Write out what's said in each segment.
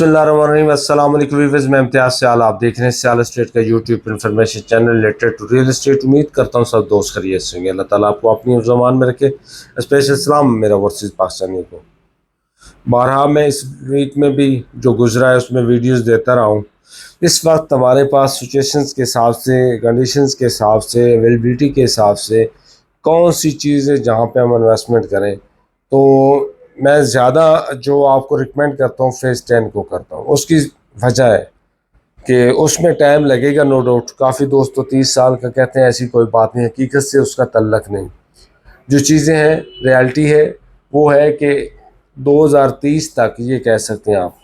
बिस्मिल्लाहिर्रहमानिर्रहीम। अस्सलाम वालेकुम व्यूअर्स, मैं इम्तियाज़ सियाल, आप देख रहे हैं सियाल एस्टेट का YouTube information channel related to real estate. उम्मीद करता हूँ सब दोस्त खैरियत से होंगे। अल्लाह ताला आपको अपनी ज़बान में रखे। स्पेशल सलाम मेरा वर्सेस पाकिस्तानियों को। बारहा मैं इस वीक में भी जो गुजरा है उसमें वीडियोस देता रहा हूँ। इस वक्त हमारे पास सिचुएशंस के हिसाब से, कंडीशंस के हिसाब से, अवेलेबिलिटी के हिसाब से कौन सी चीज़ है जहाँ पे हम इन्वेस्टमेंट करें, तो मैं ज़्यादा जो आपको रिकमेंड करता हूँ फेज़ 10 को करता हूँ। उसकी वजह है कि उसमें टाइम लगेगा, नो डाउट। काफ़ी दोस्त तो 30 साल का कहते हैं, ऐसी कोई बात नहीं, हकीकत से उसका तल्लक नहीं। जो चीज़ें हैं, रियलिटी है वो है कि 2030 तक ये कह सकते हैं आप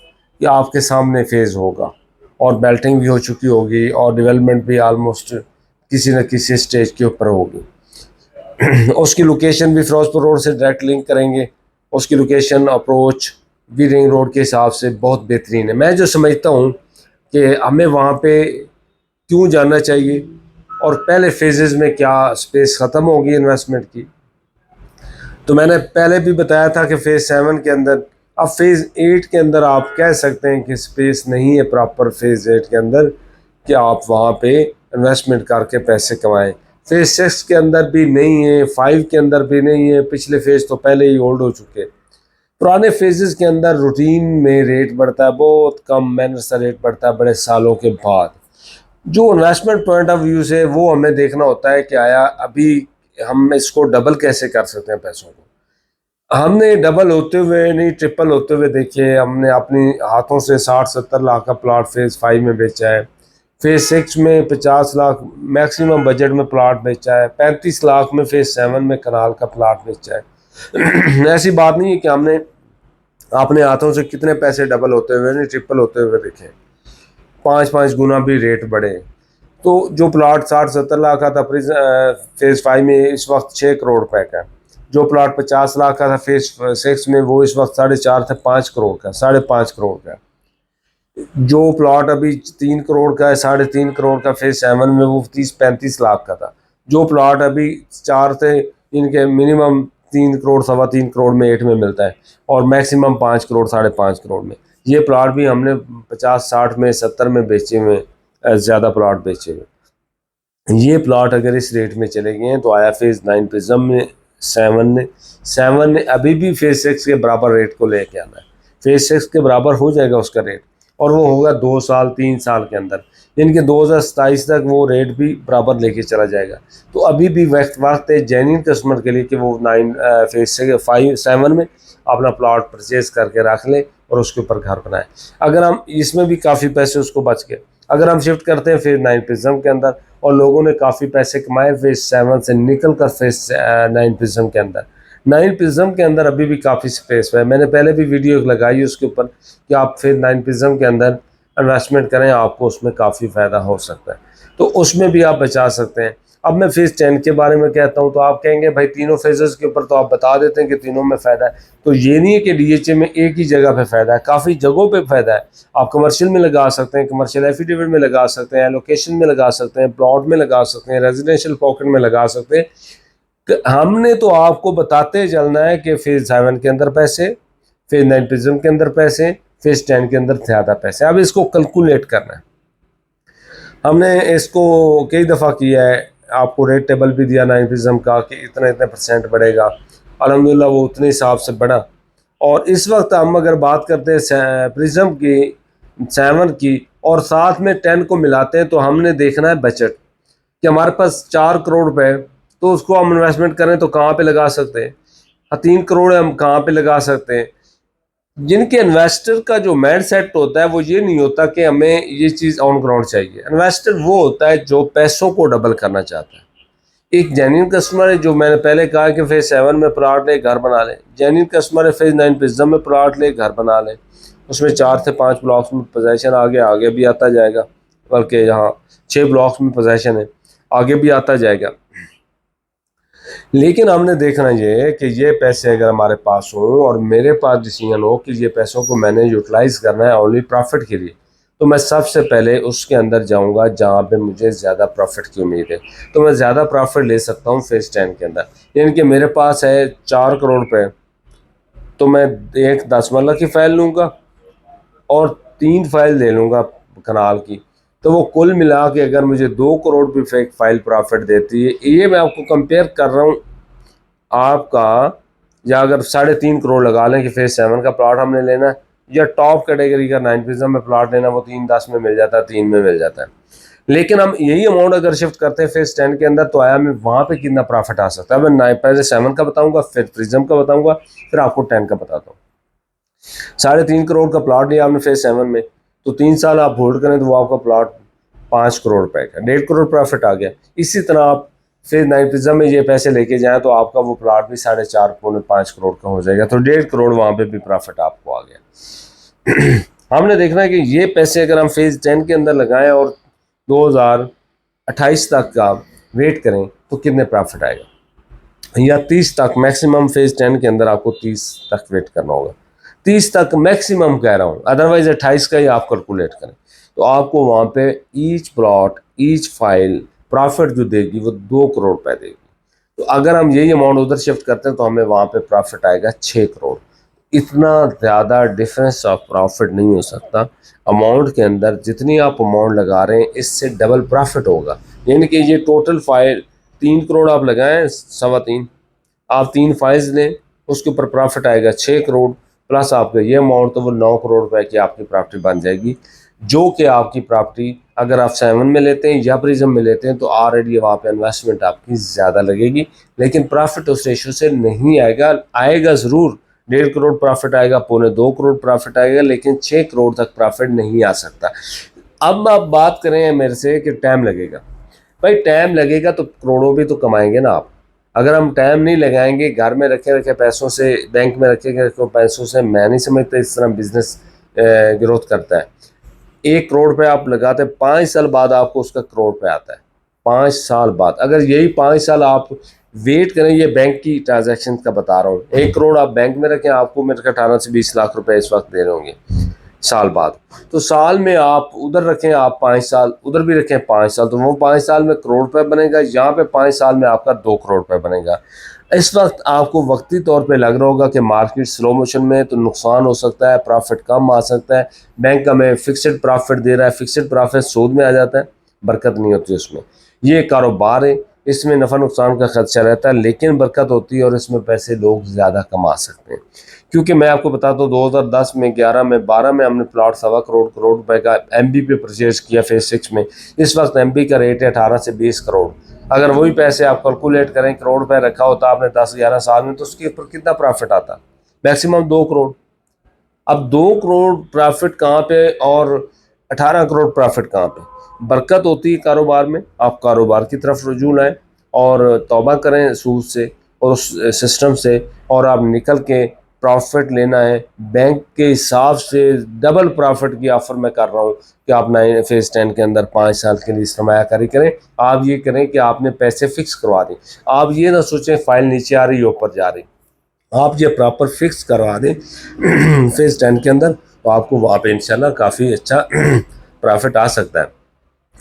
कि आपके सामने फेज़ होगा और बेल्टिंग भी हो चुकी होगी और डेवलपमेंट भी आलमोस्ट किसी न किसी स्टेज के ऊपर होगी। उसकी लोकेशन भी फिरोजपुर रोड से डायरेक्ट लिंक करेंगे। उसकी लोकेशन अप्रोच भी रिंग रोड के हिसाब से बहुत बेहतरीन है। मैं जो समझता हूँ कि हमें वहाँ पे क्यों जाना चाहिए और पहले फेजेस में क्या स्पेस ख़त्म होगी इन्वेस्टमेंट की, तो मैंने पहले भी बताया था कि फ़ेज़ 7 के अंदर, अब फ़ेज़ 8 के अंदर आप कह सकते हैं कि स्पेस नहीं है प्रॉपर फ़ेज़ 8 के अंदर कि आप वहाँ पे इन्वेस्टमेंट करके पैसे कमाएं। फ़ेज़ 6 के अंदर भी नहीं है, 5 के अंदर भी नहीं है। पिछले फ़ेज़ तो पहले ही होल्ड हो चुके। पुराने फेजेस के अंदर रूटीन में रेट बढ़ता है, बहुत कम मैनर सा रेट बढ़ता है बड़े सालों के बाद। जो इन्वेस्टमेंट पॉइंट ऑफ व्यू से वो हमें देखना होता है कि आया अभी हम इसको डबल कैसे कर सकते हैं पैसों को। हमने डबल होते हुए नहीं, ट्रिपल होते हुए देखिए। हमने अपनी हाथों से 60-70 लाख का प्लाट फ़ेज़ 5 में बेचा है। फ़ेज़ 6 में 50 लाख मैक्सिमम बजट में प्लाट बेचा है। 35 लाख में फ़ेज़ 7 में कनाल का प्लाट बेचा है। ऐसी बात नहीं है कि हमने अपने हाथों से कितने पैसे डबल होते हुए नहीं, ट्रिपल होते हुए देखे। 5-5 गुना भी रेट बढ़े। तो जो प्लाट 60-70 लाख का था फ़ेज़ 5 में, इस वक्त 6 करोड़ रुपए का। जो प्लाट 50 लाख का था फ़ेज़ 6 में, वो इस वक्त 4.5 था, 5 करोड़ का, 5.5 करोड़ का। जो प्लॉट अभी 3 करोड़ का है, 3.5 करोड़ का फ़ेज़ 7 में, वो 30-35 लाख का था। जो प्लॉट अभी 4 थे, इनके मिनिमम 3 करोड़, 3.25 करोड़ में 8 में मिलता है और मैक्सिमम 5 करोड़, 5.5 करोड़ में। ये प्लॉट भी हमने 50-60 में, 70 में बेचे हुए, ज़्यादा प्लॉट बेचे हुए। ये प्लॉट अगर इस रेट में चले गए हैं तो आया फ़ेज़ 9 प्रिज्म में, 7 ने अभी भी फ़ेज़ 6 के बराबर रेट को लेके आना है। फ़ेज़ 6 के बराबर हो जाएगा उसका रेट, और वो होगा 2 साल 3 साल के अंदर, यानी कि 2027 तक वो रेट भी बराबर लेके चला जाएगा। तो अभी भी वक्त है जेन्युइन कस्टमर के लिए कि वो 9 फ़ेज़ 7 में अपना प्लॉट परचेज़ करके रख लें और उसके ऊपर घर बनाएं। अगर हम इसमें भी काफ़ी पैसे उसको बच गए, अगर हम शिफ्ट करते हैं फ़ेज़ 9 प्रिज्म के अंदर, और लोगों ने काफ़ी पैसे कमाए फ़ेज़ 7 से निकल कर फ़ेज़ 9 प्रिज्म के अंदर। 9 प्रिज्म के अंदर अभी भी काफ़ी स्पेस है। मैंने पहले भी वीडियो लगाई उसके ऊपर कि आप फिर 9 प्रिज्म के अंदर इन्वेस्टमेंट करें, आपको उसमें काफ़ी फ़ायदा हो सकता है, तो उसमें भी आप बचा सकते हैं। अब मैं फ़ेज़ 10 के बारे में कहता हूँ तो आप कहेंगे भाई तीनों फेजेस के ऊपर तो आप बता देते हैं कि तीनों में फ़ायदा है। तो ये नहीं है कि डीएचए में एक ही जगह पे फ़ायदा है, काफ़ी जगहों पे फ़ायदा है। आप कमर्शियल में लगा सकते हैं, कमर्शियल एफिडेविट में लगा सकते हैं, लोकेशन में लगा सकते हैं, प्लॉट में लगा सकते हैं, रेजिडेंशियल पॉकेट में लगा सकते हैं। हमने तो आपको बताते चलना है कि फ़ेज़ 7 के अंदर पैसे, फ़ेज़ 9 प्रिज्म के अंदर पैसे, फ़ेज़ 10 के अंदर ज़्यादा पैसे। अब इसको कैलकुलेट करना है। हमने इसको कई दफ़ा किया है, आपको रेट टेबल भी दिया 9 प्रिज्म का कि इतने परसेंट बढ़ेगा। अल्हम्दुलिल्लाह वो उतने हिसाब से बढ़ा। और इस वक्त हम अगर बात करते हैं प्रिज्म की, 7 की, और साथ में 10 को मिलाते हैं, तो हमने देखना है बजट कि हमारे पास 4 करोड़ रुपए, तो उसको हम इन्वेस्टमेंट करें तो कहाँ पे लगा सकते हैं। 3 करोड़ हम कहाँ पे लगा सकते हैं। जिनके इन्वेस्टर का जो माइंड सेट होता है वो ये नहीं होता कि हमें ये चीज़ ऑन ग्राउंड चाहिए। इन्वेस्टर वो होता है जो पैसों को डबल करना चाहता है। एक जेन्युइन कस्टमर है, जो मैंने पहले कहा कि फ़ेज़ 7 में प्लॉट ले, घर बना लें। जेन्युइन कस्टमर है, फ़ेज़ 9 प्रिज्म में प्लॉट ले, घर बना लें। उसमें 4 से 5 ब्लॉक्स में पोजेसन आगे भी आता जाएगा, बल्कि यहाँ 6 ब्लॉक्स में पोजेसन है, आगे भी आता जाएगा। लेकिन हमने देखना ये है कि ये पैसे अगर हमारे पास हों और मेरे पास डिसीजन हो कि ये पैसों को मैंने यूटिलाइज़ करना है ओनली प्रॉफिट के लिए, तो मैं सबसे पहले उसके अंदर जाऊंगा जहां पे मुझे ज़्यादा प्रॉफिट की उम्मीद है। तो मैं ज़्यादा प्रॉफिट ले सकता हूं फ़ेज़ 10 के अंदर। यानी कि मेरे पास है 4 करोड़ रुपए, तो मैं एक 10 मरला की फ़ाइल लूँगा और 3 फाइल ले लूँगा कनाल की, तो वो कुल मिला के अगर मुझे 2 करोड़ भी फेक फाइल प्रॉफिट देती है। ये मैं आपको कंपेयर कर रहा हूँ आपका, या अगर 3.5 करोड़ लगा लें कि फेज 7 का प्लॉट हमने लेना है, या टॉप कैटेगरी का 9 प्रिज्म में प्लॉट लेना, वो 3.10 में मिल जाता है, 3 में मिल जाता है। लेकिन हम यही अमाउंट अगर शिफ्ट करते हैं फेज 10 के अंदर, तो आया मैं वहाँ पे कितना प्रॉफिट आ सकता है। मैं पहले 7 का बताऊंगा, फिर प्रिज्म का बताऊंगा, फिर आपको 10 का बताता हूँ। 3.5 करोड़ का प्लॉट लिया आपने फेज 7 में, तो 3 साल आप होल्ड करें तो वो आपका प्लॉट 5 करोड़ रुपए का, 1.5 करोड़ प्रॉफिट आ गया। इसी तरह आप फिर 9 प्रिज्म में ये पैसे लेके जाएं तो आपका वो प्लॉट भी 4.5 पौने 5 करोड़ का हो जाएगा, तो 1.5 करोड़ वहाँ पे भी प्रॉफिट आपको आ गया। हमने देखना है कि ये पैसे अगर हम फेज 10 के अंदर लगाएं और 2028 तक का वेट करें तो कितने प्रॉफिट आएगा, या 30 तक मैक्सिमम फेज 10 के अंदर आपको 30 तक वेट करना होगा। 30 तक मैक्सिमम कह रहा हूँ, अदरवाइज 28 का ही आप कैलकुलेट करें, तो आपको वहाँ पे each plot each file profit जो देगी वो 2 करोड़ रुपए देगी। तो अगर हम यही अमाउंट उधर शिफ्ट करते हैं तो हमें वहाँ पे प्रॉफिट आएगा 6 करोड़। इतना ज़्यादा डिफरेंस ऑफ प्रॉफिट नहीं हो सकता। अमाउंट के अंदर जितनी आप अमाउंट लगा रहे हैं इससे डबल प्रॉफिट होगा। यानी कि ये टोटल फाइल 3 करोड़ आप लगाएं, 3.25 आप 3 फाइल्स लें, उसके ऊपर प्रॉफिट आएगा 6 करोड़, प्लस आपका ये अमाउंट, तो वो 9 करोड़ रुपए की आपकी प्रॉपर्टी बन जाएगी। जो कि आपकी प्रॉपर्टी अगर आप 7 में लेते हैं या प्रिज्म में लेते हैं तो ऑलरेडी वहाँ पे इन्वेस्टमेंट आपकी ज़्यादा लगेगी, लेकिन प्रॉफिट उस रेशो से नहीं आएगा। आएगा ज़रूर, 1.5 करोड़ प्रॉफिट आएगा, 2.25 करोड़ प्रॉफिट आएगा, लेकिन 6 करोड़ तक प्रॉफिट नहीं आ सकता। अब आप बात करें मेरे से कि टाइम लगेगा, भाई टाइम लगेगा तो करोड़ों भी तो कमाएंगे ना आप। अगर हम टाइम नहीं लगाएंगे, घर में रखे पैसों से, बैंक में रखे पैसों से, मैं नहीं समझता इस तरह बिजनेस ग्रोथ करता है। 1 करोड़ पे आप लगाते हैं, 5 साल बाद आपको उसका करोड़ पे आता है। 5 साल बाद, अगर यही 5 साल आप वेट करें, ये बैंक की ट्रांजैक्शन का बता रहा हूँ, 1 करोड़ आप बैंक में रखें, आपको मेरे ख्याल 18 से 20 लाख रुपए इस वक्त दे रहे होंगे साल बाद। तो साल में आप उधर रखें, आप 5 साल उधर भी रखें 5 साल, तो वो 5 साल में करोड़ रुपए बनेगा, यहाँ पे 5 साल में आपका 2 करोड़ रुपए बनेगा। इस वक्त आपको वक्ती तौर पे लग रहा होगा कि मार्केट स्लो मोशन में, तो नुकसान हो सकता है, प्रॉफिट कम आ सकता है, बैंक हमें फिक्स्ड प्रॉफिट दे रहा है, फिक्स्ड प्रॉफिट सूद में आ जाता है, बरकत नहीं होती उसमें। ये कारोबार है, इसमें नफ़ा नुकसान का खदशा रहता है, लेकिन बरकत होती है और इसमें पैसे लोग ज़्यादा कमा सकते हैं। क्योंकि मैं आपको बताता हूँ 2010 में, 11 में, 12 में हमने प्लॉट 1.25 करोड़ रुपए का MB पे परचेज किया फेज 6 में। इस वक्त MB का रेट है 18 से 20 करोड़। अगर वही पैसे आप कैलकुलेट करें, करोड़ रुपए रखा होता आपने 10-11 साल में, तो उसके ऊपर कितना प्रॉफिट आता? मैक्सिमम 2 करोड़। अब 2 करोड़ प्रॉफिट कहाँ पे और 18 करोड़ प्रॉफिट कहाँ पे? बरकत होती है कारोबार में। आप कारोबार की तरफ रुजू लाएं और तौबा करें सूद से और उस सिस्टम से, और आप निकल के प्रॉफिट लेना है। बैंक के हिसाब से डबल प्रॉफिट की ऑफर मैं कर रहा हूँ कि आप फेज 10 के अंदर 5 साल के लिए सरमायाकारी करें। आप ये करें कि आपने पैसे फिक्स करवा दें। आप ये ना सोचें फाइल नीचे आ रही है ऊपर जा रही, आप ये प्रॉपर फिक्स करवा दें फेज 10 के अंदर, तो आपको वहाँ पे इंशाल्लाह काफ़ी अच्छा प्रॉफिट आ सकता है।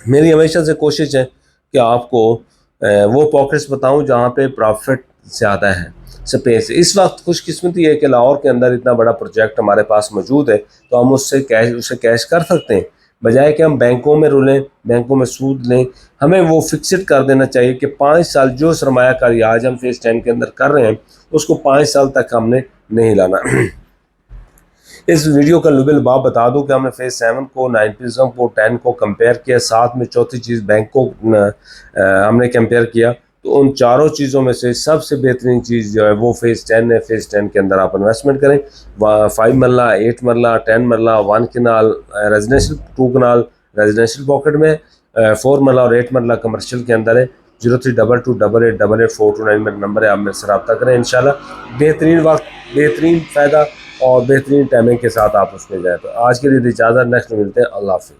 मेरी हमेशा से कोशिश है कि आपको वो पॉकेट्स बताऊं जहाँ पे प्रॉफिट ज़्यादा है, स्पेस। इस वक्त खुशकिस्मती है कि लाहौर के अंदर इतना बड़ा प्रोजेक्ट हमारे पास मौजूद है, तो हम उसे कैश कर सकते हैं, बजाय कि हम बैंकों में रुलें, बैंकों में सूद लें। हमें वो फिक्सड कर देना चाहिए कि 5 साल जो सरमायाकारी आज हम फेज 10 के अंदर कर रहे हैं, उसको 5 साल तक हमने नहीं लाना। इस वीडियो का लुबल बाब बता दूं कि हमने फेज 7 को, 9 प्रिज्म को, 10 को कंपेयर किया, साथ में चौथी चीज़ बैंक को हमने कंपेयर किया। तो उन चारों चीज़ों में से सबसे बेहतरीन चीज़ जो है वो फेज 10 है। फेज 10 के अंदर आप इन्वेस्टमेंट करें। 5 मरला, 8 मरला, 10 मरला, 1 कनाल रेजिडेंशियल, 2 कनाल रेजिडेंशियल पॉकेट में, 4 मरला और 8 मरला कमर्शियल के अंदर है। 032288884229 मेरा नंबर है, आप मेरे से रब्ता करें। इंशाल्लाह बेहतरीन वक्त, बेहतरीन फ़ायदा और बेहतरीन टाइमिंग के साथ आप उसमें जाए। तो आज के लिए इजाज़त, नेक्स्ट मिलते हैं। अल्लाह हाफ़िज़।